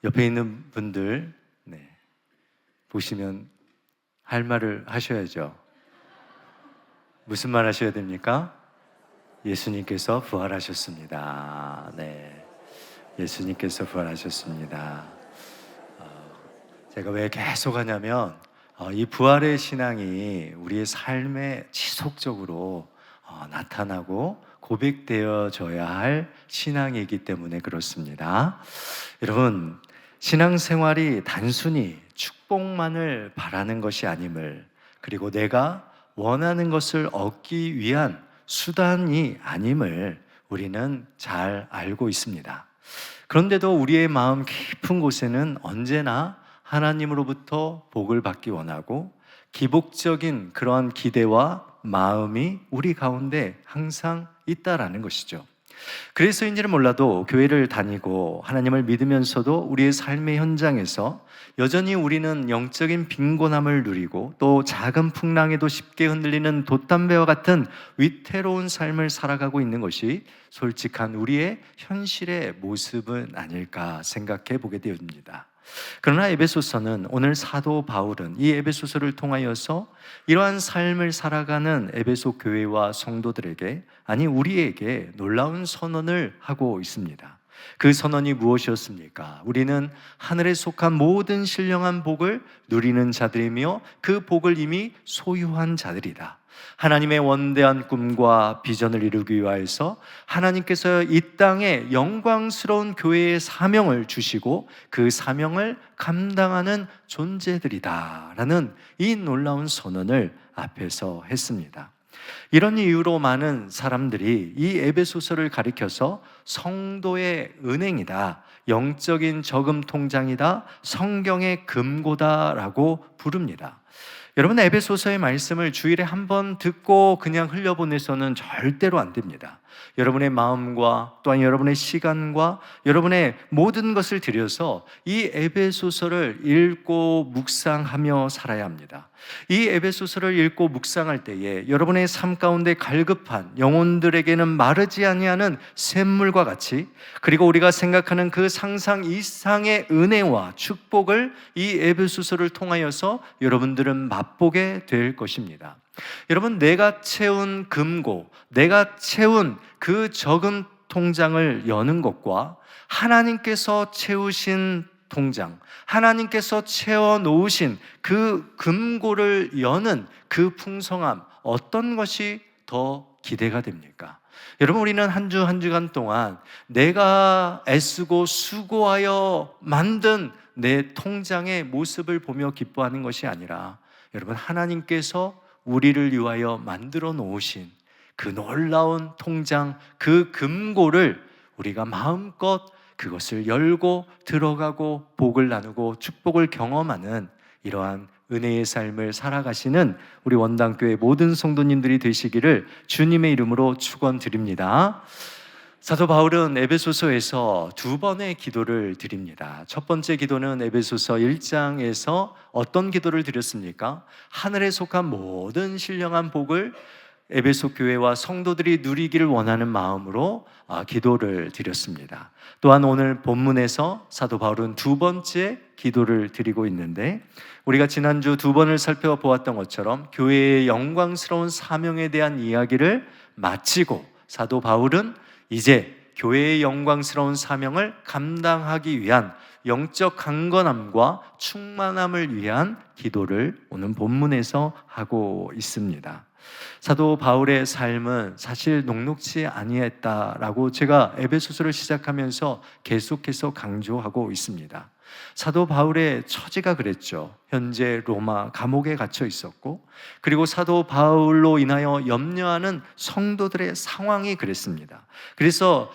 옆에 있는 분들 보시면 할 말을 하셔야죠. 무슨 말 하셔야 됩니까? 예수님께서 부활하셨습니다. 네, 예수님께서 부활하셨습니다. 제가 왜 계속 하냐면 이 부활의 신앙이 우리의 삶에 지속적으로 나타나고 고백되어져야 할 신앙이기 때문에 그렇습니다. 여러분, 신앙생활이 단순히 축복만을 바라는 것이 아님을, 그리고 내가 원하는 것을 얻기 위한 수단이 아님을 우리는 잘 알고 있습니다. 그런데도 우리의 마음 깊은 곳에는 언제나 하나님으로부터 복을 받기 원하고 기복적인 그러한 기대와 마음이 우리 가운데 항상 있다라는 것이죠. 그래서인지는 몰라도 교회를 다니고 하나님을 믿으면서도 우리의 삶의 현장에서 여전히 우리는 영적인 빈곤함을 누리고 또 작은 풍랑에도 쉽게 흔들리는 돛담배와 같은 위태로운 삶을 살아가고 있는 것이 솔직한 우리의 현실의 모습은 아닐까 생각해 보게 되었습니다. 그러나 에베소서는 오늘 사도 바울은 이 에베소서를 통하여서 이러한 삶을 살아가는 에베소 교회와 성도들에게, 아니 우리에게 놀라운 선언을 하고 있습니다. 그 선언이 무엇이었습니까? 우리는 하늘에 속한 모든 신령한 복을 누리는 자들이며 그 복을 이미 소유한 자들이다. 하나님의 원대한 꿈과 비전을 이루기 위하여서 하나님께서 이 땅에 영광스러운 교회의 사명을 주시고 그 사명을 감당하는 존재들이다 라는 이 놀라운 선언을 앞에서 했습니다. 이런 이유로 많은 사람들이 이 에베소서를 가리켜서 성도의 은행이다, 영적인 저금 통장이다, 성경의 금고다라고 부릅니다. 여러분, 에베소서의 말씀을 주일에 한 번 듣고 그냥 흘려보내서는 절대로 안 됩니다. 여러분의 마음과 또한 여러분의 시간과 여러분의 모든 것을 들여서 이 에베소서를 읽고 묵상하며 살아야 합니다. 이 에베소서를 읽고 묵상할 때에 여러분의 삶 가운데 갈급한 영혼들에게는 마르지 아니하는 샘물과 같이, 그리고 우리가 생각하는 그 상상 이상의 은혜와 축복을 이 에베소서를 통하여서 여러분들은 맛보게 될 것입니다. 여러분, 내가 채운 금고, 내가 채운 그 저금 통장을 여는 것과 하나님께서 채우신 통장, 하나님께서 채워 놓으신 그 금고를 여는 그 풍성함, 어떤 것이 더 기대가 됩니까? 여러분, 우리는 한 주 한 주간 동안 내가 애쓰고 수고하여 만든 내 통장의 모습을 보며 기뻐하는 것이 아니라, 여러분, 하나님께서 우리를 위하여 만들어 놓으신 그 놀라운 통장, 그 금고를 우리가 마음껏 그것을 열고 들어가고 복을 나누고 축복을 경험하는 이러한 은혜의 삶을 살아가시는 우리 원당교회 모든 성도님들이 되시기를 주님의 이름으로 축원드립니다. 사도 바울은 에베소서에서 두 번의 기도를 드립니다. 첫 번째 기도는 에베소서 1장에서 어떤 기도를 드렸습니까? 하늘에 속한 모든 신령한 복을 에베소 교회와 성도들이 누리기를 원하는 마음으로 기도를 드렸습니다. 또한 오늘 본문에서 사도 바울은 두 번째 기도를 드리고 있는데, 우리가 지난주 두 번을 살펴보았던 것처럼 교회의 영광스러운 사명에 대한 이야기를 마치고 사도 바울은 이제 교회의 영광스러운 사명을 감당하기 위한 영적 강건함과 충만함을 위한 기도를 오늘 본문에서 하고 있습니다. 사도 바울의 삶은 사실 녹록지 아니했다라고 제가 에베소서를 시작하면서 계속해서 강조하고 있습니다. 사도 바울의 처지가 그랬죠. 현재 로마 감옥에 갇혀 있었고, 그리고 사도 바울로 인하여 염려하는 성도들의 상황이 그랬습니다. 그래서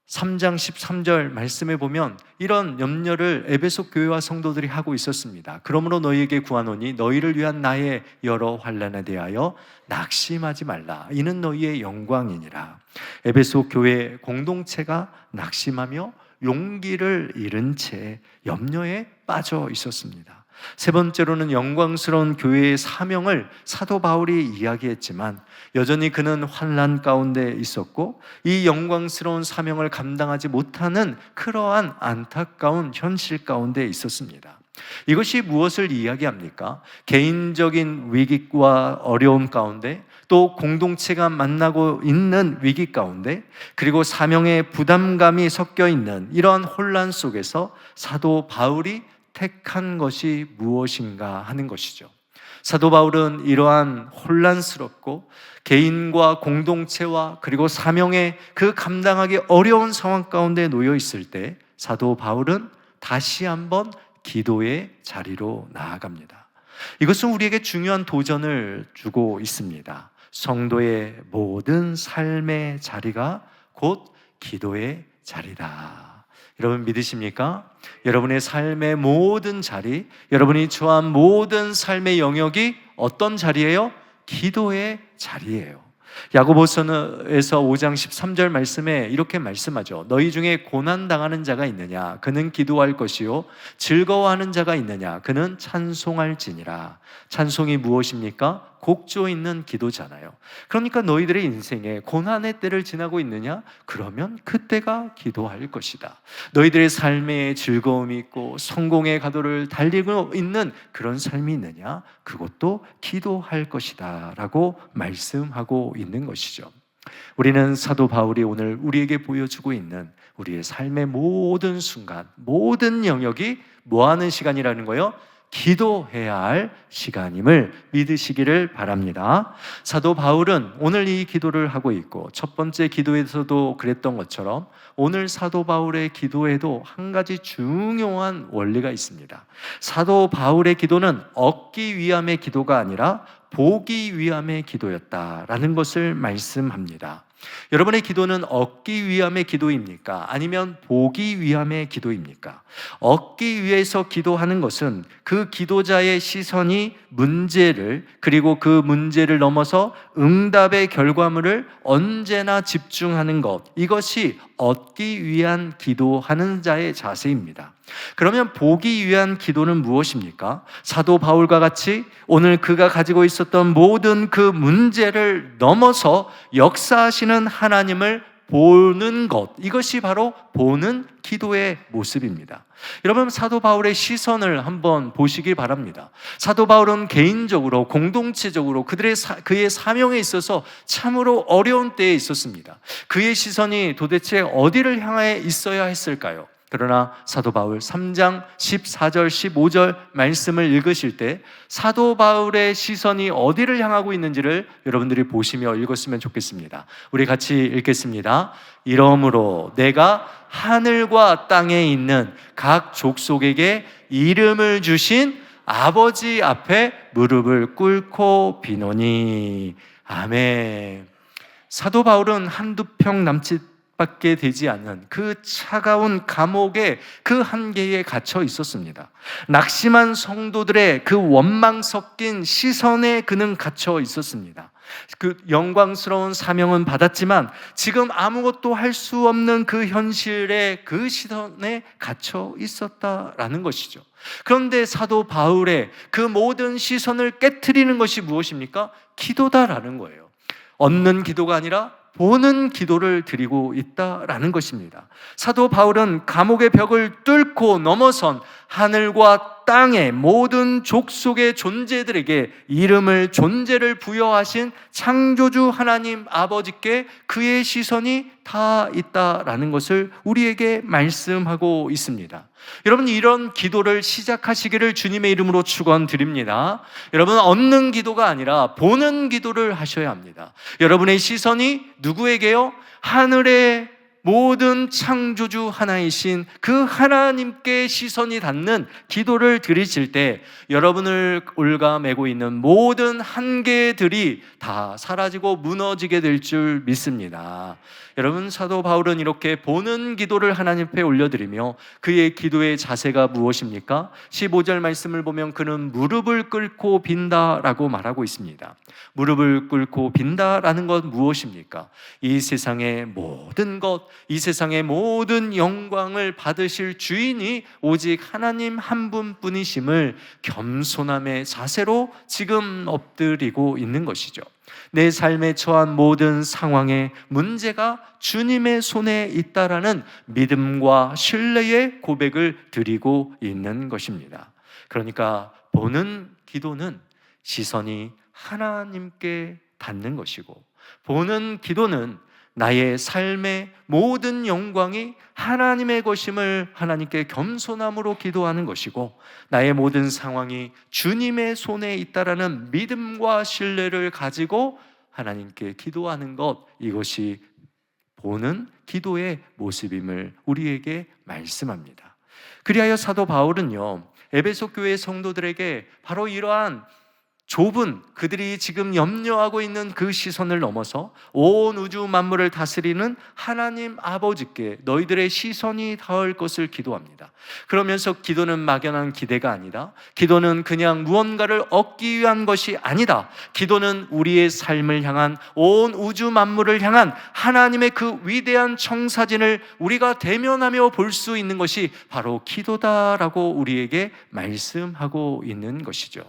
3장 13절 말씀에 보면 이런 염려를 에베소 교회와 성도들이 하고 있었습니다. 그러므로 너희에게 구하노니 너희를 위한 나의 여러 환난에 대하여 낙심하지 말라. 이는 너희의 영광이니라. 에베소 교회 공동체가 낙심하며 용기를 잃은 채 염려에 빠져 있었습니다. 세 번째로는 영광스러운 교회의 사명을 사도 바울이 이야기했지만 여전히 그는 환난 가운데 있었고 이 영광스러운 사명을 감당하지 못하는 그러한 안타까운 현실 가운데 있었습니다. 이것이 무엇을 이야기합니까? 개인적인 위기와 어려움 가운데, 또 공동체가 만나고 있는 위기 가운데, 그리고 사명의 부담감이 섞여 있는 이러한 혼란 속에서 사도 바울이 택한 것이 무엇인가 하는 것이죠. 사도 바울은 이러한 혼란스럽고 개인과 공동체와 그리고 사명의 그 감당하기 어려운 상황 가운데 놓여 있을 때 사도 바울은 다시 한번 기도의 자리로 나아갑니다. 이것은 우리에게 중요한 도전을 주고 있습니다. 성도의 모든 삶의 자리가 곧 기도의 자리다. 여러분 믿으십니까? 여러분의 삶의 모든 자리, 여러분이 처한 모든 삶의 영역이 어떤 자리예요? 기도의 자리예요. 야고보서에서 5장 13절 말씀에 이렇게 말씀하죠. 너희 중에 고난당하는 자가 있느냐? 그는 기도할 것이요 즐거워하는 자가 있느냐? 그는 찬송할지니라. 찬송이 무엇입니까? 곡조 있는 기도잖아요. 그러니까 너희들의 인생에 고난의 때를 지나고 있느냐? 그러면 그때가 기도할 것이다. 너희들의 삶에 즐거움이 있고 성공의 가도를 달리고 있는 그런 삶이 있느냐? 그것도 기도할 것이다 라고 말씀하고 있는 것이죠. 우리는 사도 바울이 오늘 우리에게 보여주고 있는 우리의 삶의 모든 순간, 모든 영역이 뭐하는 시간이라는 거예요? 기도해야 할 시간임을 믿으시기를 바랍니다. 사도 바울은 오늘 이 기도를 하고 있고 첫 번째 기도에서도 그랬던 것처럼 오늘 사도 바울의 기도에도 한 가지 중요한 원리가 있습니다. 사도 바울의 기도는 얻기 위함의 기도가 아니라 보기 위함의 기도였다라는 것을 말씀합니다. 여러분의 기도는 얻기 위함의 기도입니까? 아니면 보기 위함의 기도입니까? 얻기 위해서 기도하는 것은 그 기도자의 시선이 문제를, 그리고 그 문제를 넘어서 응답의 결과물을 언제나 집중하는 것, 이것이 얻기 위한 기도하는 자의 자세입니다. 그러면 보기 위한 기도는 무엇입니까? 사도 바울과 같이 오늘 그가 가지고 있었던 모든 그 문제를 넘어서 역사하시는 하나님을 보는 것, 이것이 바로 보는 기도의 모습입니다. 여러분, 사도 바울의 시선을 한번 보시기 바랍니다. 사도 바울은 개인적으로, 공동체적으로 그의 사명에 있어서 참으로 어려운 때에 있었습니다. 그의 시선이 도대체 어디를 향해 있어야 했을까요? 그러나 사도 바울 3장 14절 15절 말씀을 읽으실 때 사도 바울의 시선이 어디를 향하고 있는지를 여러분들이 보시며 읽었으면 좋겠습니다. 우리 같이 읽겠습니다. 이러므로 내가 하늘과 땅에 있는 각 족속에게 이름을 주신 아버지 앞에 무릎을 꿇고 비노니. 아멘. 사도 바울은 한두 평 남짓 밖에 되지 않는 그 차가운 감옥의 그 한계에 갇혀 있었습니다. 낙심한 성도들의 그 원망 섞인 시선에 그는 갇혀 있었습니다. 그 영광스러운 사명은 받았지만 지금 아무것도 할 수 없는 그 현실의 그 시선에 갇혀 있었다라는 것이죠. 그런데 사도 바울의 그 모든 시선을 깨트리는 것이 무엇입니까? 기도다라는 거예요. 얻는 기도가 아니라 보는 기도를 드리고 있다라는 것입니다. 사도 바울은 감옥의 벽을 뚫고 넘어선 하늘과 땅의 모든 족속의 존재들에게 이름을, 존재를 부여하신 창조주 하나님 아버지께 그의 시선이 다 있다라는 것을 우리에게 말씀하고 있습니다. 여러분, 이런 기도를 시작하시기를 주님의 이름으로 축원드립니다. 여러분, 얻는 기도가 아니라 보는 기도를 하셔야 합니다. 여러분의 시선이 누구에게요? 하늘의 모든 창조주 하나이신 그 하나님께 시선이 닿는 기도를 드리실 때 여러분을 올가매고 있는 모든 한계들이 다 사라지고 무너지게 될 줄 믿습니다. 여러분, 사도 바울은 이렇게 보는 기도를 하나님 앞에 올려드리며 그의 기도의 자세가 무엇입니까? 15절 말씀을 보면 그는 무릎을 꿇고 빈다라고 말하고 있습니다. 무릎을 꿇고 빈다라는 건 무엇입니까? 이 세상의 모든 것, 이 세상의 모든 영광을 받으실 주인이 오직 하나님 한 분뿐이심을 겸손함의 자세로 지금 엎드리고 있는 것이죠. 내 삶에 처한 모든 상황의 문제가 주님의 손에 있다라는 믿음과 신뢰의 고백을 드리고 있는 것입니다. 그러니까 보는 기도는 시선이 하나님께 닿는 것이고, 보는 기도는 나의 삶의 모든 영광이 하나님의 것임을 하나님께 겸손함으로 기도하는 것이고, 나의 모든 상황이 주님의 손에 있다라는 믿음과 신뢰를 가지고 하나님께 기도하는 것, 이것이 보는 기도의 모습임을 우리에게 말씀합니다. 그리하여 사도 바울은요, 에베소 교회 성도들에게 바로 이러한 좁은, 그들이 지금 염려하고 있는 그 시선을 넘어서 온 우주 만물을 다스리는 하나님 아버지께 너희들의 시선이 닿을 것을 기도합니다. 그러면서 기도는 막연한 기대가 아니다, 기도는 그냥 무언가를 얻기 위한 것이 아니다, 기도는 우리의 삶을 향한, 온 우주 만물을 향한 하나님의 그 위대한 청사진을 우리가 대면하며 볼 수 있는 것이 바로 기도다라고 우리에게 말씀하고 있는 것이죠.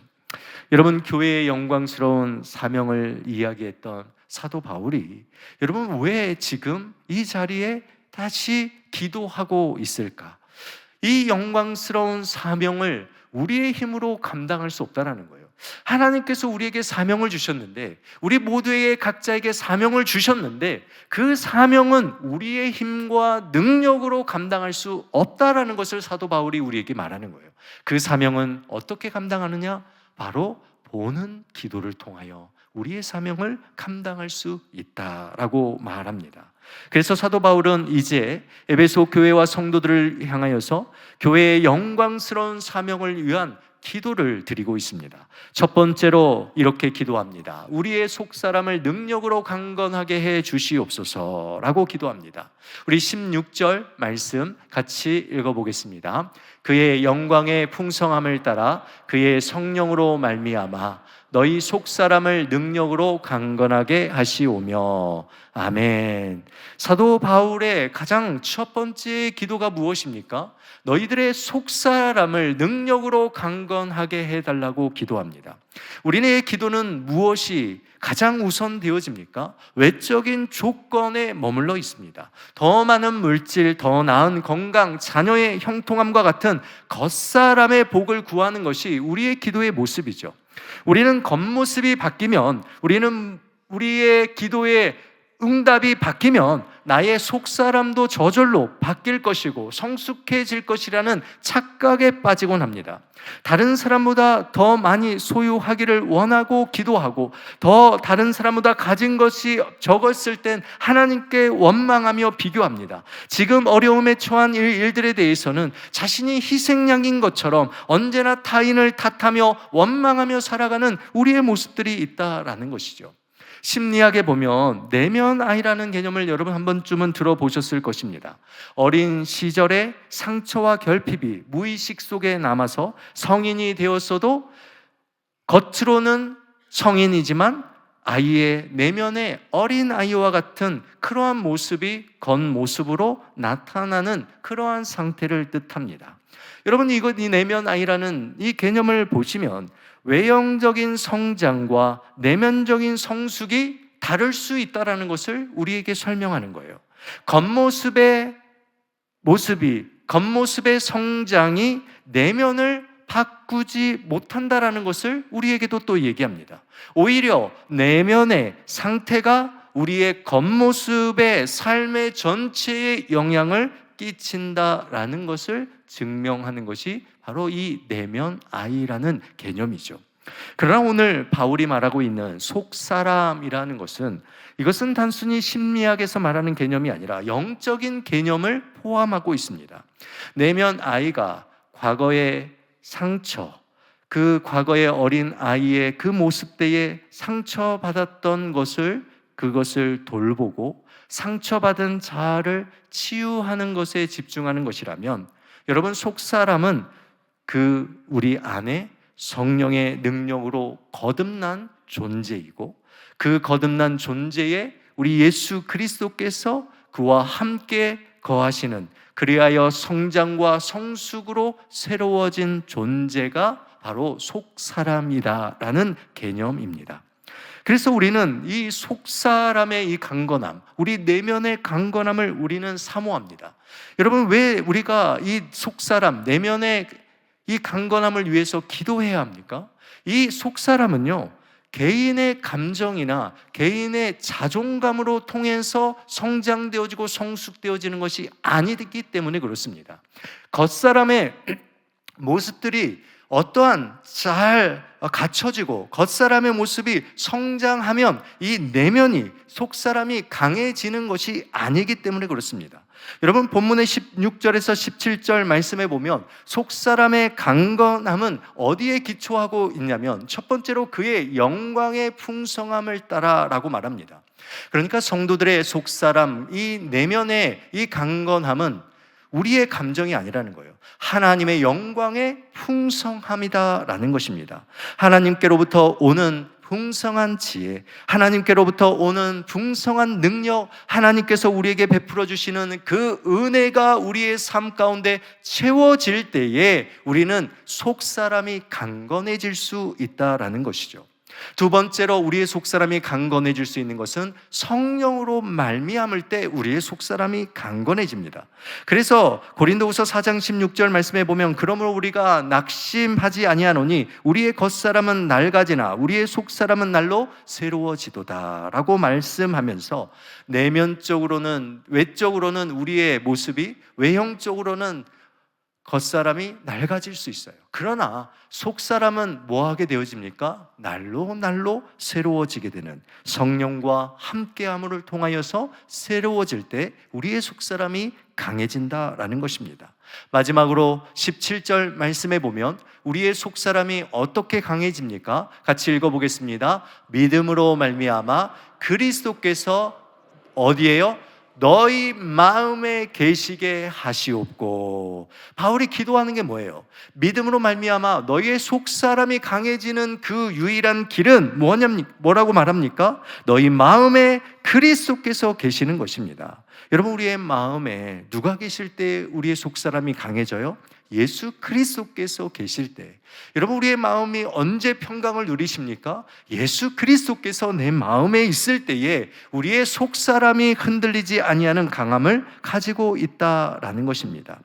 여러분, 교회의 영광스러운 사명을 이야기했던 사도 바울이 여러분 왜 지금 이 자리에 다시 기도하고 있을까? 이 영광스러운 사명을 우리의 힘으로 감당할 수 없다는 거예요. 하나님께서 우리에게 사명을 주셨는데, 우리 모두에게 각자에게 사명을 주셨는데, 그 사명은 우리의 힘과 능력으로 감당할 수 없다라는 것을 사도 바울이 우리에게 말하는 거예요. 그 사명은 어떻게 감당하느냐? 바로 보는 기도를 통하여 우리의 사명을 감당할 수 있다라고 말합니다. 그래서 사도 바울은 이제 에베소 교회와 성도들을 향하여서 교회의 영광스러운 사명을 위한 기도를 드리고 있습니다. 첫 번째로 이렇게 기도합니다. 우리의 속사람을 능력으로 강건하게 해 주시옵소서라고 기도합니다. 우리 16절 말씀 같이 읽어보겠습니다. 그의 영광의 풍성함을 따라 그의 성령으로 말미암아 너희 속사람을 능력으로 강건하게 하시오며. 아멘. 사도 바울의 가장 첫 번째 기도가 무엇입니까? 너희들의 속사람을 능력으로 강건하게 해달라고 기도합니다. 우리의 기도는 무엇이 가장 우선되어집니까? 외적인 조건에 머물러 있습니다. 더 많은 물질, 더 나은 건강, 자녀의 형통함과 같은 겉사람의 복을 구하는 것이 우리의 기도의 모습이죠. 우리는 겉모습이 바뀌면, 우리의 기도의 응답이 바뀌면 나의 속사람도 저절로 바뀔 것이고 성숙해질 것이라는 착각에 빠지곤 합니다. 다른 사람보다 더 많이 소유하기를 원하고 기도하고, 더 다른 사람보다 가진 것이 적었을 땐 하나님께 원망하며 비교합니다. 지금 어려움에 처한 일들에 대해서는 자신이 희생양인 것처럼 언제나 타인을 탓하며 원망하며 살아가는 우리의 모습들이 있다라는 것이죠. 심리학에 보면 내면 아이라는 개념을 여러분 한 번쯤은 들어보셨을 것입니다. 어린 시절의 상처와 결핍이 무의식 속에 남아서 성인이 되었어도 겉으로는 성인이지만 아이의 내면의 어린 아이와 같은 그러한 모습이 겉모습으로 나타나는 그러한 상태를 뜻합니다. 여러분, 이 내면 아이라는 이 개념을 보시면 외형적인 성장과 내면적인 성숙이 다를 수 있다는 것을 우리에게 설명하는 거예요. 겉모습의 성장이 내면을 바꾸지 못한다는 것을 우리에게도 또 얘기합니다. 오히려 내면의 상태가 우리의 겉모습의 삶의 전체에 영향을 끼친다라는 것을 증명하는 것이 바로 이 내면 아이라는 개념이죠. 그러나 오늘 바울이 말하고 있는 속사람이라는 것은, 이것은 단순히 심리학에서 말하는 개념이 아니라 영적인 개념을 포함하고 있습니다. 내면 아이가 과거의 상처, 그 과거의 어린 아이의 그 모습대에 상처받았던 그것을 돌보고 상처받은 자아를 치유하는 것에 집중하는 것이라면, 여러분, 속사람은 우리 안에 성령의 능력으로 거듭난 존재이고, 그 거듭난 존재에 우리 예수 그리스도께서 그와 함께 거하시는, 그리하여 성장과 성숙으로 새로워진 존재가 바로 속사람이다라는 개념입니다. 그래서 우리는 이 속사람의 이 강건함, 우리 내면의 강건함을 우리는 사모합니다. 여러분, 왜 우리가 이 속사람, 내면의 이 강건함을 위해서 기도해야 합니까? 이 속사람은요, 개인의 감정이나 개인의 자존감으로 통해서 성장되어지고 성숙되어지는 것이 아니기 때문에 그렇습니다. 겉사람의 모습들이 어떠한 잘 갖춰지고 겉사람의 모습이 성장하면 이 내면이, 속사람이 강해지는 것이 아니기 때문에 그렇습니다. 여러분, 본문의 16절에서 17절 말씀에 보면 속사람의 강건함은 어디에 기초하고 있냐면 첫 번째로 그의 영광의 풍성함을 따라라고 말합니다. 그러니까 성도들의 속사람, 이 내면의 이 강건함은 우리의 감정이 아니라는 거예요. 하나님의 영광의 풍성함이다라는 것입니다. 하나님께로부터 오는 풍성한 지혜, 하나님께로부터 오는 풍성한 능력, 하나님께서 우리에게 베풀어 주시는 그 은혜가 우리의 삶 가운데 채워질 때에 우리는 속사람이 강건해질 수 있다라는 것이죠. 두 번째로 우리의 속사람이 강건해질 수 있는 것은 성령으로 말미암을 때 우리의 속사람이 강건해집니다. 그래서 고린도후서 4장 16절 말씀에 보면 그러므로 우리가 낙심하지 아니하노니 우리의 겉사람은 낡아지나 우리의 속사람은 날로 새로워지도다 라고 말씀하면서 내면적으로는, 외적으로는 우리의 모습이, 외형적으로는 겉사람이 낡아질 수 있어요. 그러나 속사람은 뭐하게 되어집니까? 날로 새로워지게 되는, 성령과 함께함을 통하여서 새로워질 때 우리의 속사람이 강해진다라는 것입니다. 마지막으로 17절 말씀에 보면 우리의 속사람이 어떻게 강해집니까? 같이 읽어보겠습니다. 믿음으로 말미암아 그리스도께서 어디에요? 너희 마음에 계시게 하시옵고. 바울이 기도하는 게 뭐예요? 믿음으로 말미암아 너희의 속사람이 강해지는 그 유일한 길은 뭐라고 말합니까? 너희 마음에 그리스도께서 계시는 것입니다. 여러분, 우리의 마음에 누가 계실 때 우리의 속사람이 강해져요? 예수 그리스도께서 계실 때. 여러분, 우리의 마음이 언제 평강을 누리십니까? 예수 그리스도께서 내 마음에 있을 때에 우리의 속사람이 흔들리지 아니하는 강함을 가지고 있다라는 것입니다.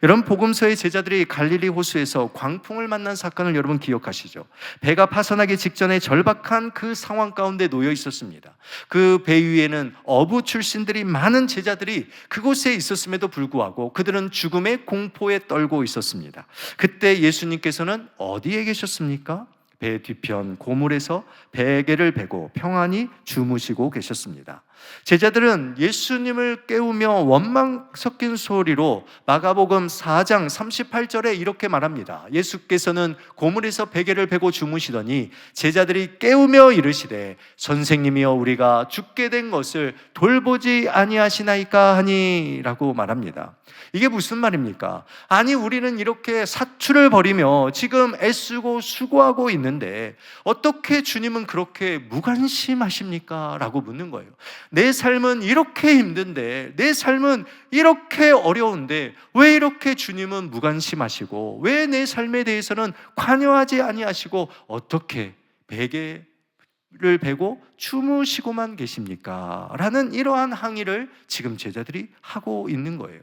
여러분, 복음서의 제자들이 갈릴리 호수에서 광풍을 만난 사건을 여러분 기억하시죠? 배가 파선하기 직전에 절박한 그 상황 가운데 놓여 있었습니다. 그 배 위에는 어부 출신들이 많은 제자들이 그곳에 있었음에도 불구하고 그들은 죽음의 공포에 떨고 있었습니다. 그때 예수님께서는 어디에 계셨습니까? 배 뒤편 고물에서 베개를 베고 평안히 주무시고 계셨습니다. 제자들은 예수님을 깨우며 원망 섞인 소리로 마가복음 4장 38절에 이렇게 말합니다. 예수께서는 고물에서 베개를 베고 주무시더니 제자들이 깨우며 이르시되 선생님이여 우리가 죽게 된 것을 돌보지 아니하시나이까 하니 라고 말합니다. 이게 무슨 말입니까? 아니, 우리는 이렇게 사투를 벌이며 지금 애쓰고 수고하고 있는데 어떻게 주님은 그렇게 무관심하십니까? 라고 묻는 거예요. 내 삶은 이렇게 힘든데, 내 삶은 이렇게 어려운데 왜 이렇게 주님은 무관심하시고 왜 내 삶에 대해서는 관여하지 아니하시고 어떻게 베개를 베고 주무시고만 계십니까? 라는 이러한 항의를 지금 제자들이 하고 있는 거예요.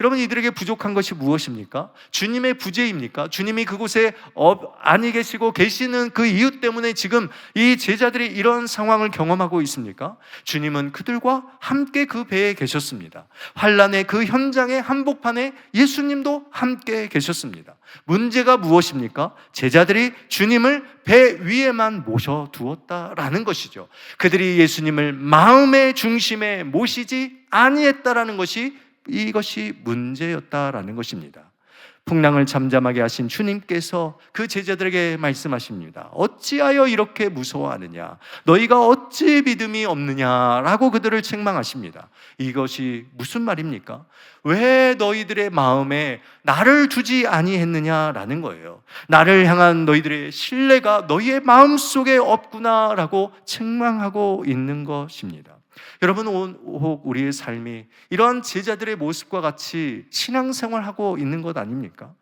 여러분, 이들에게 부족한 것이 무엇입니까? 주님의 부재입니까? 주님이 그곳에 아니 계시고 계시는 그 이유 때문에 지금 이 제자들이 이런 상황을 경험하고 있습니까? 주님은 그들과 함께 그 배에 계셨습니다. 환난의 그 현장의 한복판에 예수님도 함께 계셨습니다. 문제가 무엇입니까? 제자들이 주님을 배 위에만 모셔두었다라는 것이죠. 그들이 예수님을 마음의 중심에 모시지 아니했다라는 것이, 이것이 문제였다라는 것입니다. 풍랑을 잠잠하게 하신 주님께서 그 제자들에게 말씀하십니다. 어찌하여 이렇게 무서워하느냐? 너희가 어찌 믿음이 없느냐라고 그들을 책망하십니다. 이것이 무슨 말입니까? 왜 너희들의 마음에 나를 두지 아니했느냐라는 거예요. 나를 향한 너희들의 신뢰가 너희의 마음속에 없구나라고 책망하고 있는 것입니다. 여러분, 혹 우리의 삶이 이러한 제자들의 모습과 같이 신앙생활하고 있는 것 아닙니까?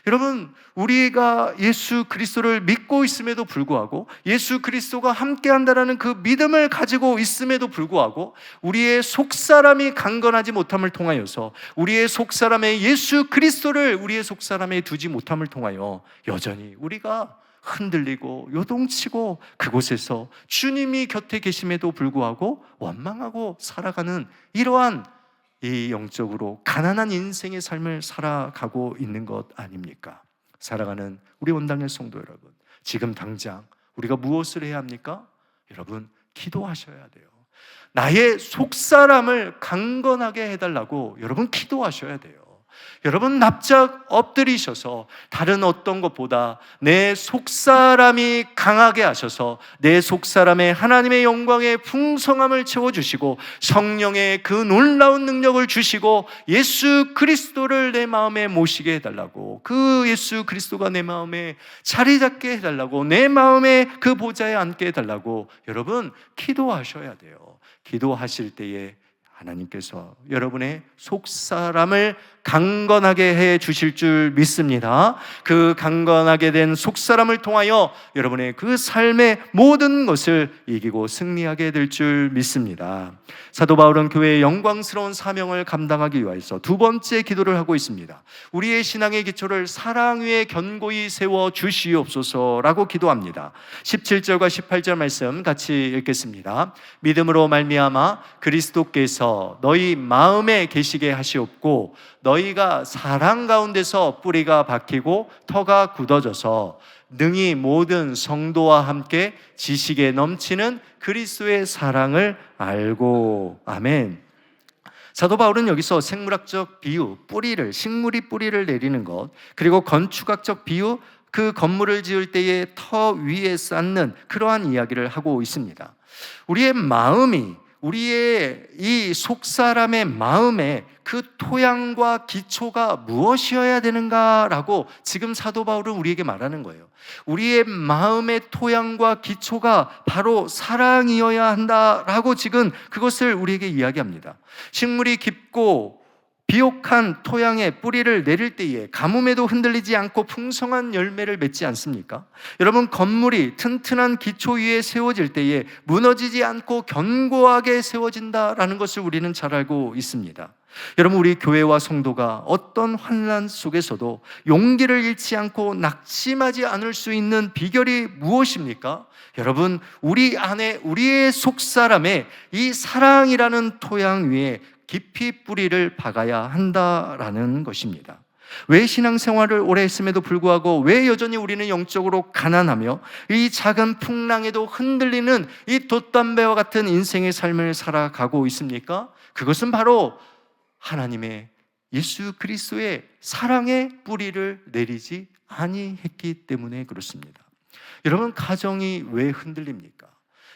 여러분, 우리가 예수 그리스도를 믿고 있음에도 불구하고, 예수 그리스도가 함께한다라는 그 믿음을 가지고 있음에도 불구하고, 우리의 속사람이 강건하지 못함을 통하여서, 우리의 속사람의 예수 그리스도를 우리의 속사람에 두지 못함을 통하여 여전히 우리가 흔들리고 요동치고, 그곳에서 주님이 곁에 계심에도 불구하고 원망하고 살아가는 이러한 이 영적으로 가난한 인생의 삶을 살아가고 있는 것 아닙니까? 살아가는 우리 온당의 성도 여러분, 지금 당장 우리가 무엇을 해야 합니까? 여러분, 기도하셔야 돼요. 나의 속사람을 강건하게 해달라고 여러분 기도하셔야 돼요. 여러분, 납작 엎드리셔서 다른 어떤 것보다 내 속사람이 강하게 하셔서 내 속사람의 하나님의 영광의 풍성함을 채워주시고 성령의 그 놀라운 능력을 주시고 예수 그리스도를 내 마음에 모시게 해달라고, 그 예수 그리스도가 내 마음에 자리 잡게 해달라고, 내 마음에 그 보좌에 앉게 해달라고 여러분 기도하셔야 돼요. 기도하실 때에 하나님께서 여러분의 속사람을 강건하게 해 주실 줄 믿습니다. 그 강건하게 된 속사람을 통하여 여러분의 그 삶의 모든 것을 이기고 승리하게 될 줄 믿습니다. 사도 바울은 교회의 영광스러운 사명을 감당하기 위해서 두 번째 기도를 하고 있습니다. 우리의 신앙의 기초를 사랑 위에 견고히 세워 주시옵소서라고 기도합니다. 17절과 18절 말씀 같이 읽겠습니다. 믿음으로 말미암아 그리스도께서 너희 마음에 계시게 하시옵고 너희가 사랑 가운데서 뿌리가 박히고 터가 굳어져서 능히 모든 성도와 함께 지식에 넘치는 그리스도의 사랑을 알고. 아멘. 사도 바울은 여기서 생물학적 비유, 뿌리를, 식물이 뿌리를 내리는 것, 그리고 건축학적 비유, 그 건물을 지을 때에 터 위에 쌓는 그러한 이야기를 하고 있습니다. 우리의 마음이, 우리의 이 속사람의 마음에 그 토양과 기초가 무엇이어야 되는가라고 지금 사도 바울은 우리에게 말하는 거예요. 우리의 마음의 토양과 기초가 바로 사랑이어야 한다라고 지금 그것을 우리에게 이야기합니다. 식물이 깊고 비옥한 토양에 뿌리를 내릴 때에 가뭄에도 흔들리지 않고 풍성한 열매를 맺지 않습니까? 여러분, 건물이 튼튼한 기초 위에 세워질 때에 무너지지 않고 견고하게 세워진다라는 것을 우리는 잘 알고 있습니다. 여러분, 우리 교회와 성도가 어떤 환난 속에서도 용기를 잃지 않고 낙심하지 않을 수 있는 비결이 무엇입니까? 여러분, 우리 안에, 우리의 속사람에 이 사랑이라는 토양 위에 깊이 뿌리를 박아야 한다라는 것입니다. 왜 신앙생활을 오래 했음에도 불구하고 왜 여전히 우리는 영적으로 가난하며 이 작은 풍랑에도 흔들리는 이 돛담배와 같은 인생의 삶을 살아가고 있습니까? 그것은 바로 하나님의 예수 그리스도의 사랑의 뿌리를 내리지 아니했기 때문에 그렇습니다. 여러분, 가정이 왜 흔들립니까?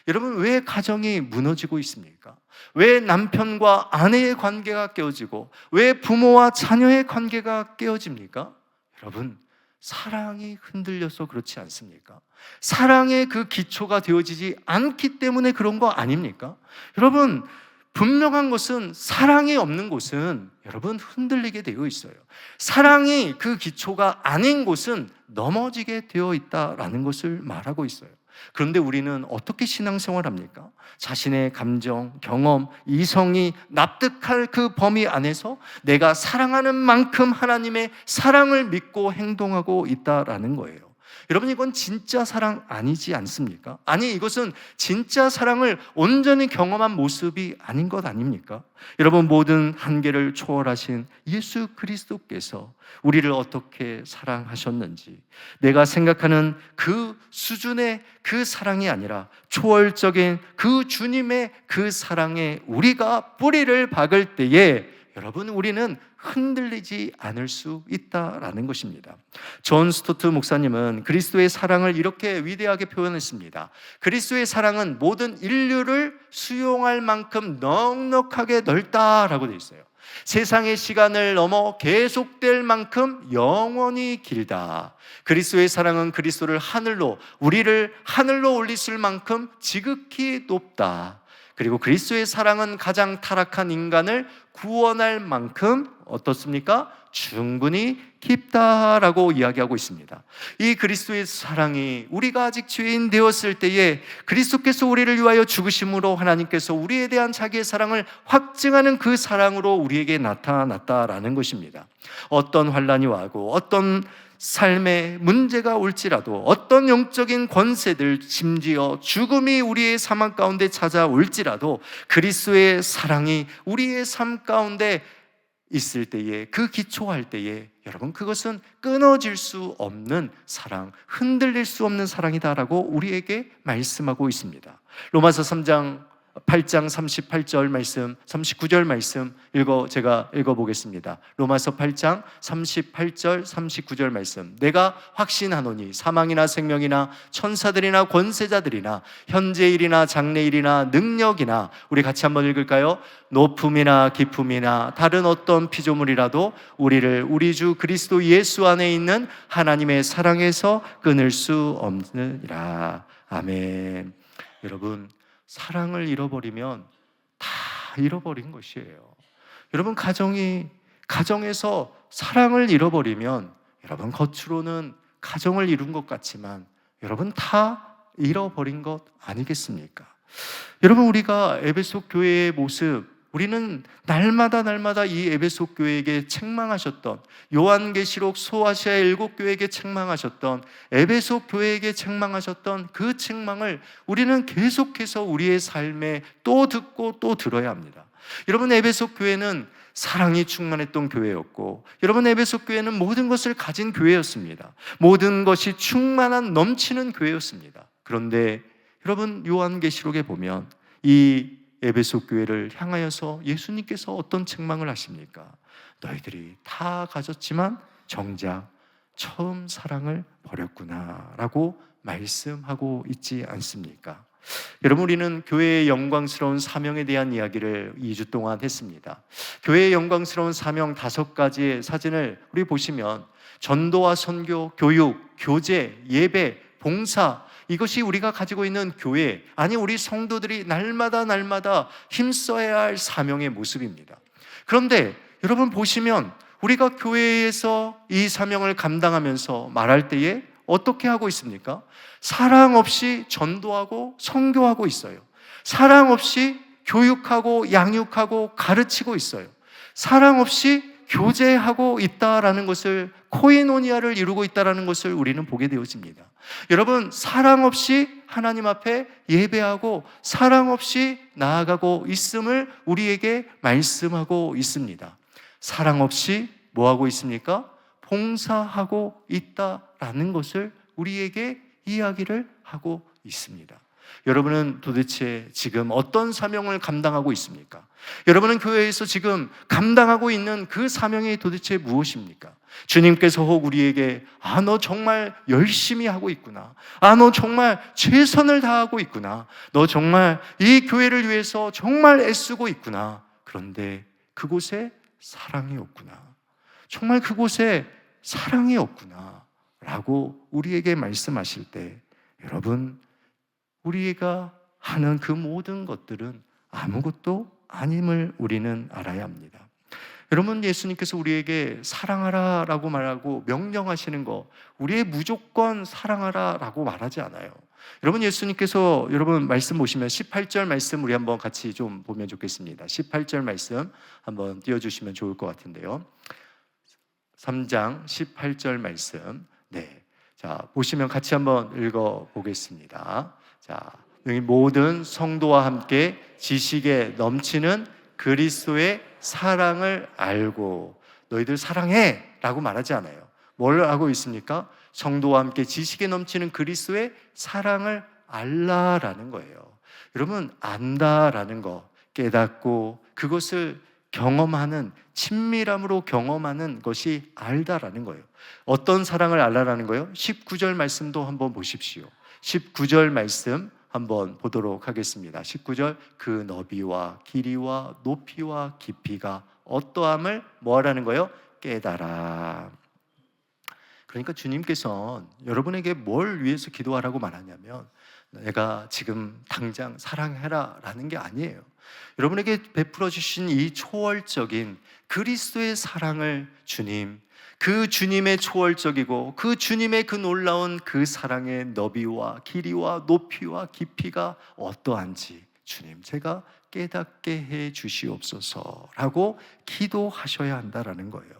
여러분, 왜 가정이 무너지고 있습니까? 왜 남편과 아내의 관계가 깨어지고 왜 부모와 자녀의 관계가 깨어집니까? 여러분, 사랑이 흔들려서 그렇지 않습니까? 사랑의 그 기초가 되어지지 않기 때문에 그런 거 아닙니까? 여러분, 분명한 것은 사랑이 없는 곳은 여러분 흔들리게 되어 있어요. 사랑이 그 기초가 아닌 곳은 넘어지게 되어 있다라는 것을 말하고 있어요. 그런데 우리는 어떻게 신앙생활합니까? 자신의 감정, 경험, 이성이 납득할 그 범위 안에서 내가 사랑하는 만큼 하나님의 사랑을 믿고 행동하고 있다라는 거예요. 여러분, 이건 진짜 사랑 아니지 않습니까? 아니, 이것은 진짜 사랑을 온전히 경험한 모습이 아닌 것 아닙니까? 여러분, 모든 한계를 초월하신 예수 그리스도께서 우리를 어떻게 사랑하셨는지, 내가 생각하는 그 수준의 그 사랑이 아니라 초월적인 그 주님의 그 사랑에 우리가 뿌리를 박을 때에 여러분, 우리는 흔들리지 않을 수 있다라는 것입니다. 존 스토트 목사님은 그리스도의 사랑을 이렇게 위대하게 표현했습니다. 그리스도의 사랑은 모든 인류를 수용할 만큼 넉넉하게 넓다라고 되어 있어요. 세상의 시간을 넘어 계속될 만큼 영원히 길다. 그리스도의 사랑은 그리스도를 하늘로, 우리를 하늘로 올리실 만큼 지극히 높다. 그리고 그리스도의 사랑은 가장 타락한 인간을 구원할 만큼 어떻습니까? 충분히 깊다라고 이야기하고 있습니다. 이 그리스도의 사랑이 우리가 아직 죄인 되었을 때에 그리스도께서 우리를 위하여 죽으심으로 하나님께서 우리에 대한 자기의 사랑을 확증하는 그 사랑으로 우리에게 나타났다라는 것입니다. 어떤 환난이 와고 어떤 삶에 문제가 올지라도, 어떤 영적인 권세들, 심지어 죽음이 우리의 삶 가운데 찾아올지라도 그리스도의 사랑이 우리의 삶 가운데 있을 때에, 그 기초할 때에 여러분, 그것은 끊어질 수 없는 사랑, 흔들릴 수 없는 사랑이다라고 우리에게 말씀하고 있습니다. 로마서 8장 38절 말씀, 39절 말씀 제가 읽어보겠습니다. 로마서 8장 38절 39절 말씀. 내가 확신하노니 사망이나 생명이나 천사들이나 권세자들이나 현재일이나 장래일이나 능력이나, 우리 같이 한번 읽을까요? 높음이나 깊음이나 다른 어떤 피조물이라도 우리를 우리 주 그리스도 예수 안에 있는 하나님의 사랑에서 끊을 수 없느니라. 아멘. 여러분, 사랑을 잃어버리면 다 잃어버린 것이에요. 여러분, 가정에서 사랑을 잃어버리면, 여러분, 겉으로는 가정을 이룬 것 같지만 여러분, 다 잃어버린 것 아니겠습니까? 여러분, 우리가 에베소 교회의 모습, 우리는 날마다 이 에베소 교회에게 책망하셨던, 요한계시록 소아시아 7교회에게 책망하셨던, 에베소 교회에게 책망하셨던 그 책망을 우리는 계속해서 우리의 삶에 또 듣고 또 들어야 합니다. 여러분, 에베소 교회는 사랑이 충만했던 교회였고, 여러분, 에베소 교회는 모든 것을 가진 교회였습니다. 모든 것이 충만한, 넘치는 교회였습니다. 그런데 여러분, 요한계시록에 보면 이 에베소 교회를 향하여서 예수님께서 어떤 책망을 하십니까? 너희들이 다 가졌지만 정작 처음 사랑을 버렸구나 라고 말씀하고 있지 않습니까? 여러분, 우리는 교회의 영광스러운 사명에 대한 이야기를 2주 동안 했습니다. 교회의 영광스러운 사명 5가지의 사진을 우리 보시면, 전도와 선교, 교육, 교제, 예배, 봉사, 이것이 우리가 가지고 있는 교회, 아니 우리 성도들이 날마다 힘써야 할 사명의 모습입니다. 그런데 여러분 보시면, 우리가 교회에서 이 사명을 감당하면서 말할 때에 어떻게 하고 있습니까? 사랑 없이 전도하고 선교하고 있어요. 사랑 없이 교육하고 양육하고 가르치고 있어요. 사랑 없이 교제하고 있다라는 것을, 코이노니아를 이루고 있다라는 것을 우리는 보게 되어집니다. 여러분, 사랑 없이 하나님 앞에 예배하고 사랑 없이 나아가고 있음을 우리에게 말씀하고 있습니다. 사랑 없이 뭐 하고 있습니까? 봉사하고 있다라는 것을 우리에게 이야기를 하고 있습니다. 여러분은 도대체 지금 어떤 사명을 감당하고 있습니까? 여러분은 교회에서 지금 감당하고 있는 그 사명이 도대체 무엇입니까? 주님께서 혹 우리에게 너 정말 열심히 하고 있구나, 너 정말 최선을 다하고 있구나, 너 정말 이 교회를 위해서 정말 애쓰고 있구나, 그런데 그곳에 사랑이 없구나, 정말 그곳에 사랑이 없구나 라고 우리에게 말씀하실 때, 여러분, 우리가 하는 그 모든 것들은 아무것도 아님을 우리는 알아야 합니다. 여러분, 예수님께서 우리에게 사랑하라 라고 말하고 명령하시는 거, 우리의 무조건 사랑하라 라고 말하지 않아요. 여러분, 예수님께서, 여러분 말씀 보시면 18절 말씀 우리 한번 같이 좀 보면 좋겠습니다. 18절 말씀 한번 띄워주시면 좋을 것 같은데요. 3장 18절 말씀, 네, 자 보시면 같이 한번 읽어보겠습니다. 자, 여기 모든 성도와 함께 지식에 넘치는 그리스도의 사랑을 알고, 너희들 사랑해 라고 말하지 않아요. 뭘 하고 있습니까? 성도와 함께 지식에 넘치는 그리스도의 사랑을 알라라는 거예요. 여러분, 안다라는 거, 깨닫고 그것을 경험하는, 친밀함으로 경험하는 것이 알다라는 거예요. 어떤 사랑을 알라라는 거예요? 19절 말씀도 한번 보십시오. 19절 말씀 한번 보도록 하겠습니다. 19절, 그 너비와 길이와 높이와 깊이가 어떠함을 뭐 하라는 거예요? 깨달아. 그러니까 주님께서 여러분에게 뭘 위해서 기도하라고 말하냐면 내가 지금 당장 사랑해라 라는 게 아니에요. 여러분에게 베풀어 주신 이 초월적인 그리스도의 사랑을 그 주님의 초월적이고 그 주님의 그 놀라운 그 사랑의 너비와 길이와 높이와 깊이가 어떠한지 주님 제가 깨닫게 해 주시옵소서라고 기도하셔야 한다라는 거예요.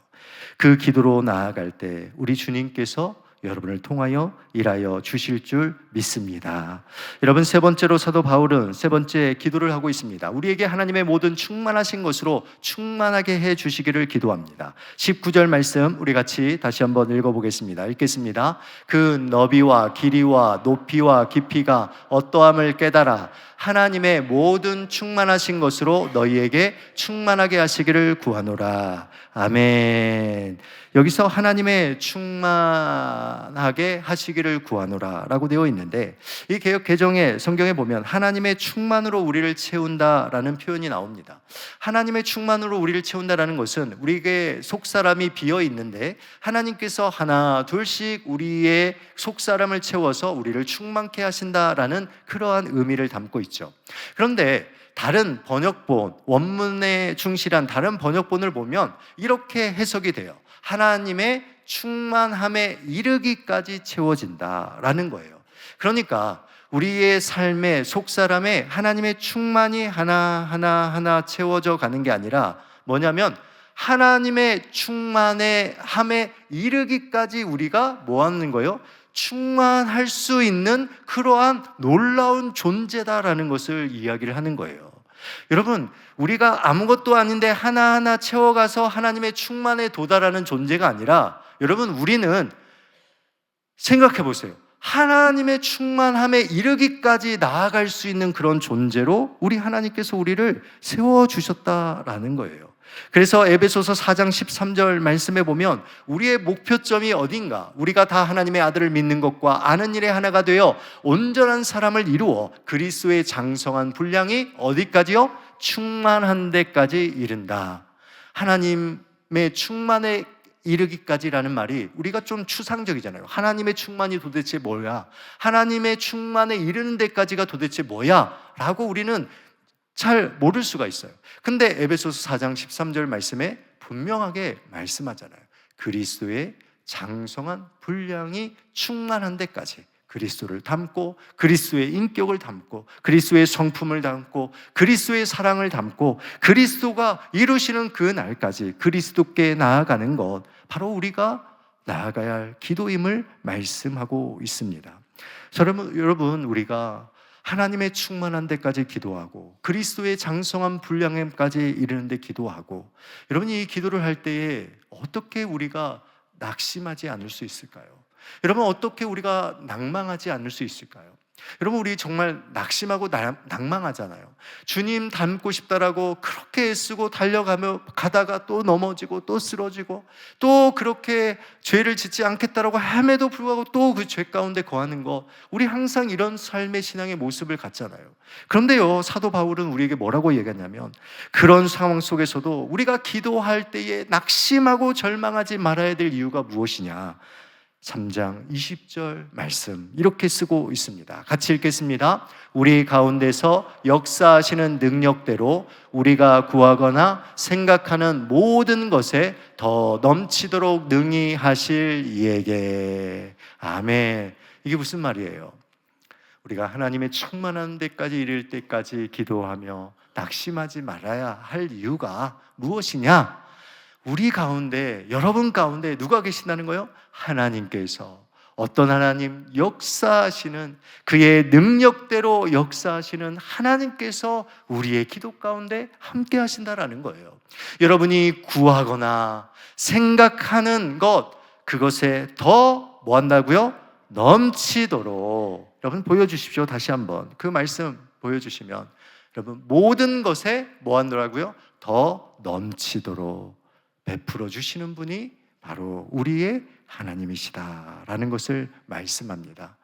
그 기도로 나아갈 때 우리 주님께서 여러분을 통하여 일하여 주실 줄 믿습니다. 여러분, 세 번째로 사도 바울은 세 번째 기도를 하고 있습니다. 우리에게 하나님의 모든 충만하신 것으로 충만하게 해 주시기를 기도합니다. 19절 말씀 우리 같이 다시 한번 읽어보겠습니다. 읽겠습니다. 그 너비와 길이와 높이와 깊이가 어떠함을 깨달아 하나님의 모든 충만하신 것으로 너희에게 충만하게 하시기를 구하노라. 아멘. 여기서 하나님의 충만하게 하시기를 구하노라 라고 되어 있는데, 이 개역 개정의 성경에 보면 하나님의 충만으로 우리를 채운다라는 표현이 나옵니다. 하나님의 충만으로 우리를 채운다라는 것은 우리에게 속사람이 비어 있는데 하나님께서 하나 둘씩 우리의 속사람을 채워서 우리를 충만케 하신다라는 그러한 의미를 담고 있죠. 그런데 다른 번역본, 원문에 충실한 다른 번역본을 보면 이렇게 해석이 돼요. 하나님의 충만함에 이르기까지 채워진다라는 거예요. 그러니까 우리의 삶의 속사람에 하나님의 충만이 하나하나 채워져 가는 게 아니라 뭐냐면 하나님의 충만의 함에 이르기까지 우리가 뭐 하는 거예요? 충만할 수 있는 그러한 놀라운 존재다라는 것을 이야기를 하는 거예요. 여러분, 우리가 아무것도 아닌데 하나하나 채워가서 하나님의 충만에 도달하는 존재가 아니라, 여러분, 우리는 생각해 보세요. 하나님의 충만함에 이르기까지 나아갈 수 있는 그런 존재로 우리 하나님께서 우리를 세워주셨다라는 거예요. 그래서 에베소서 4장 13절 말씀에 보면 우리의 목표점이 어딘가, 우리가 다 하나님의 아들을 믿는 것과 아는 일에 하나가 되어 온전한 사람을 이루어 그리스도의 장성한 분량이 어디까지요? 충만한 데까지 이른다. 하나님의 충만에 이르기까지라는 말이 우리가 좀 추상적이잖아요. 하나님의 충만이 도대체 뭐야? 하나님의 충만에 이르는 데까지가 도대체 뭐야? 라고 우리는 잘 모를 수가 있어요. 근데 에베소서 4장 13절 말씀에 분명하게 말씀하잖아요. 그리스도의 장성한 분량이 충만한 데까지 그리스도를 담고 그리스도의 인격을 담고 그리스도의 성품을 담고 그리스도의 사랑을 담고 그리스도가 이루시는 그 날까지 그리스도께 나아가는 것, 바로 우리가 나아가야 할 기도임을 말씀하고 있습니다. 여러분, 우리가 하나님의 충만한 데까지 기도하고 그리스도의 장성한 분량에까지 이르는 데 기도하고, 여러분, 이 기도를 할 때에 어떻게 우리가 낙심하지 않을 수 있을까요? 여러분, 어떻게 우리가 낭망하지 않을 수 있을까요? 여러분, 우리 정말 낙심하고 낭망하잖아요. 주님 닮고 싶다라고 그렇게 애쓰고 달려가며 가다가 또 넘어지고 또 쓰러지고 또 그렇게 죄를 짓지 않겠다라고 함에도 불구하고 또 그 죄 가운데 거하는 것, 우리 항상 이런 삶의 신앙의 모습을 갖잖아요. 그런데요, 사도 바울은 우리에게 뭐라고 얘기하냐면 그런 상황 속에서도 우리가 기도할 때에 낙심하고 절망하지 말아야 될 이유가 무엇이냐? 3장 20절 말씀 이렇게 쓰고 있습니다. 같이 읽겠습니다. 우리 가운데서 역사하시는 능력대로 우리가 구하거나 생각하는 모든 것에 더 넘치도록 능히 하실 이에게. 아멘. 이게 무슨 말이에요? 우리가 하나님의 충만한 데까지 이를 때까지 기도하며 낙심하지 말아야 할 이유가 무엇이냐? 우리 가운데, 여러분 가운데 누가 계신다는 거예요? 하나님께서. 어떤 하나님? 역사하시는, 그의 능력대로 역사하시는 하나님께서 우리의 기도 가운데 함께 하신다라는 거예요. 여러분이 구하거나 생각하는 것, 그것에 더 뭐 한다고요? 넘치도록. 여러분 보여주십시오. 다시 한번 그 말씀 보여주시면, 여러분 모든 것에 뭐 하더라고요? 더 넘치도록 베풀어 주시는 분이 바로 우리의 하나님이시다라는 것을 말씀합니다.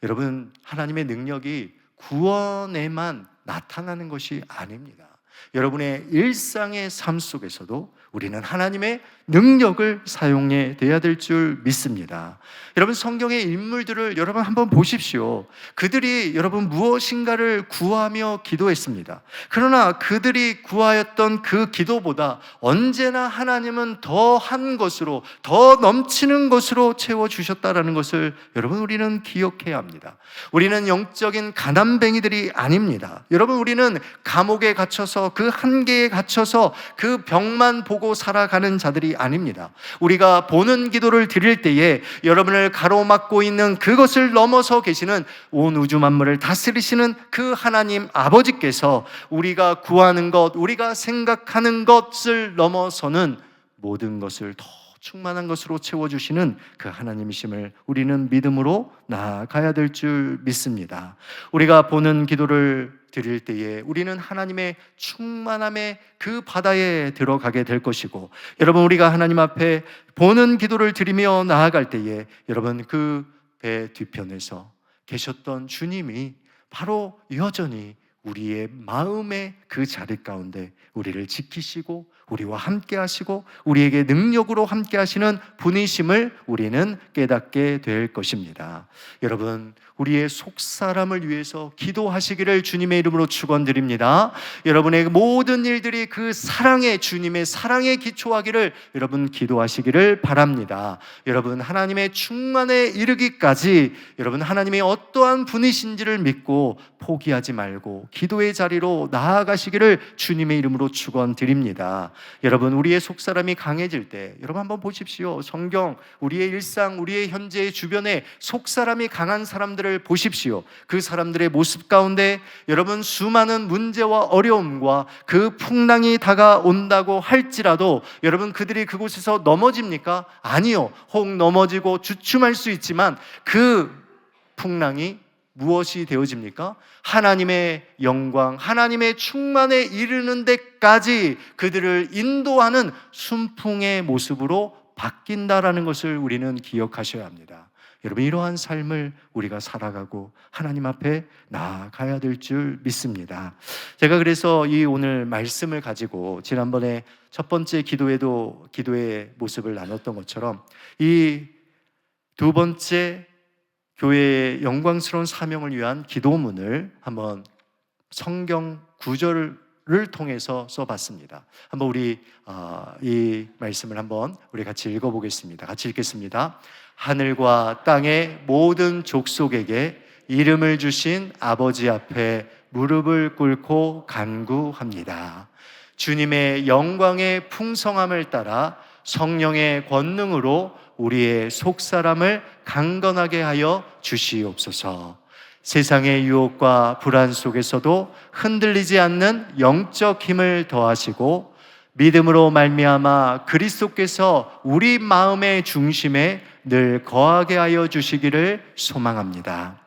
여러분, 하나님의 능력이 구원에만 나타나는 것이 아닙니다. 여러분의 일상의 삶 속에서도 우리는 하나님의 능력을 사용해 돼야 될 줄 믿습니다. 여러분, 성경의 인물들을 여러분 한번 보십시오. 그들이 여러분 무엇인가를 구하며 기도했습니다. 그러나 그들이 구하였던 그 기도보다 언제나 하나님은 더한 것으로, 더 넘치는 것으로 채워주셨다라는 것을 여러분 우리는 기억해야 합니다. 우리는 영적인 가난뱅이들이 아닙니다. 여러분, 우리는 감옥에 갇혀서 그 한계에 갇혀서 그 벽만 보고 살아가는 자들이 아닙니다. 우리가 보는 기도를 드릴 때에 여러분을 가로막고 있는 그것을 넘어서 계시는 온 우주 만물을 다스리시는 그 하나님 아버지께서 우리가 구하는 것, 우리가 생각하는 것을 넘어서는 모든 것을 더 충만한 것으로 채워주시는 그 하나님이심을 우리는 믿음으로 나아가야 될 줄 믿습니다. 우리가 보는 기도를 드릴 때에 우리는 하나님의 충만함의 그 바다에 들어가게 될 것이고, 여러분, 우리가 하나님 앞에 보는 기도를 드리며 나아갈 때에 여러분 그 배 뒤편에서 계셨던 주님이 바로 여전히 우리의 마음의 그 자리 가운데 우리를 지키시고 우리와 함께 하시고 우리에게 능력으로 함께 하시는 분이심을 우리는 깨닫게 될 것입니다. 여러분, 우리의 속사람을 위해서 기도하시기를 주님의 이름으로 축원드립니다. 여러분의 모든 일들이 그 사랑의, 주님의 사랑에 기초하기를 여러분 기도하시기를 바랍니다. 여러분, 하나님의 충만에 이르기까지 여러분 하나님의 어떠한 분이신지를 믿고 포기하지 말고 기도의 자리로 나아가시기를 주님의 이름으로 축원드립니다. 여러분, 우리의 속사람이 강해질 때 여러분 한번 보십시오. 성경, 우리의 일상, 우리의 현재의 주변에 속사람이 강한 사람들을 보십시오. 그 사람들의 모습 가운데 여러분 수많은 문제와 어려움과 그 풍랑이 다가온다고 할지라도 여러분 그들이 그곳에서 넘어집니까? 아니요. 혹 넘어지고 주춤할 수 있지만 그 풍랑이 무엇이 되어집니까? 하나님의 영광, 하나님의 충만에 이르는 데까지 그들을 인도하는 순풍의 모습으로 바뀐다라는 것을 우리는 기억하셔야 합니다. 여러분, 이러한 삶을 우리가 살아가고 하나님 앞에 나아가야 될 줄 믿습니다. 제가 그래서 이 오늘 말씀을 가지고 지난번에 첫 번째 기도에도 기도의 모습을 나눴던 것처럼 이 두 번째 교회의 영광스러운 사명을 위한 기도문을 한번 성경 구절을 통해서 써봤습니다. 한번 우리 이 말씀을 한번 우리 같이 읽어보겠습니다. 같이 읽겠습니다. 하늘과 땅의 모든 족속에게 이름을 주신 아버지 앞에 무릎을 꿇고 간구합니다. 주님의 영광의 풍성함을 따라 성령의 권능으로 우리의 속사람을 강건하게 하여 주시옵소서. 세상의 유혹과 불안 속에서도 흔들리지 않는 영적 힘을 더하시고 믿음으로 말미암아 그리스도께서 우리 마음의 중심에 늘 거하게 하여 주시기를 소망합니다.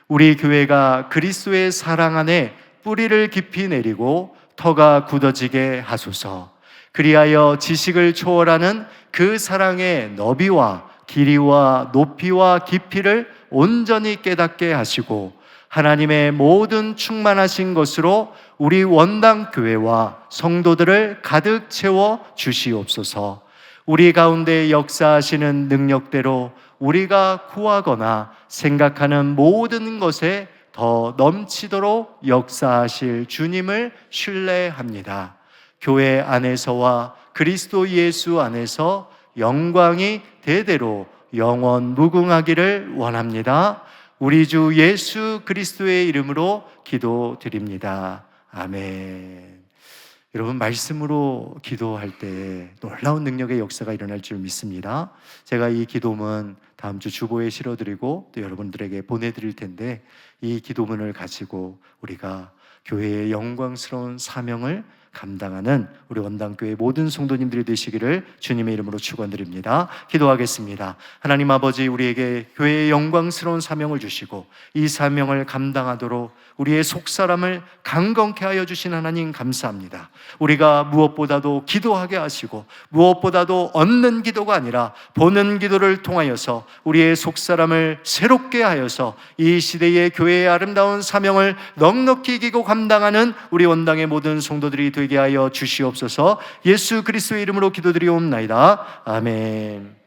우리 교회가 그리스도의 사랑 안에 뿌리를 깊이 내리고 터가 굳어지게 하소서. 그리하여 지식을 초월하는 그 사랑의 너비와 길이와 높이와 깊이를 온전히 깨닫게 하시고 하나님의 모든 충만하신 것으로 우리 원당 교회와 성도들을 가득 채워 주시옵소서. 우리 가운데 역사하시는 능력대로 우리가 구하거나 생각하는 모든 것에 더 넘치도록 역사하실 주님을 신뢰합니다. 교회 안에서와 그리스도 예수 안에서 영광이 대대로 영원 무궁하기를 원합니다. 우리 주 예수 그리스도의 이름으로 기도드립니다. 아멘. 여러분, 말씀으로 기도할 때 놀라운 능력의 역사가 일어날 줄 믿습니다. 제가 이 기도문 다음 주 주보에 실어드리고 또 여러분들에게 보내드릴 텐데 이 기도문을 가지고 우리가 교회의 영광스러운 사명을 감당하는 우리 원당교회 모든 성도님들이 되시기를 주님의 이름으로 축원드립니다. 기도하겠습니다. 하나님 아버지, 우리에게 교회의 영광스러운 사명을 주시고 이 사명을 감당하도록 우리의 속사람을 강건케 하여 주신 하나님 감사합니다. 우리가 무엇보다도 기도하게 하시고 무엇보다도 얻는 기도가 아니라 보는 기도를 통하여서 우리의 속사람을 새롭게 하여서 이 시대의 교회의 아름다운 사명을 넉넉히 이기고 감당하는 우리 원당의 모든 성도들이 되시기를 되게 하여 주시옵소서. 예수 그리스도의 이름으로 기도드리옵나이다. 아멘.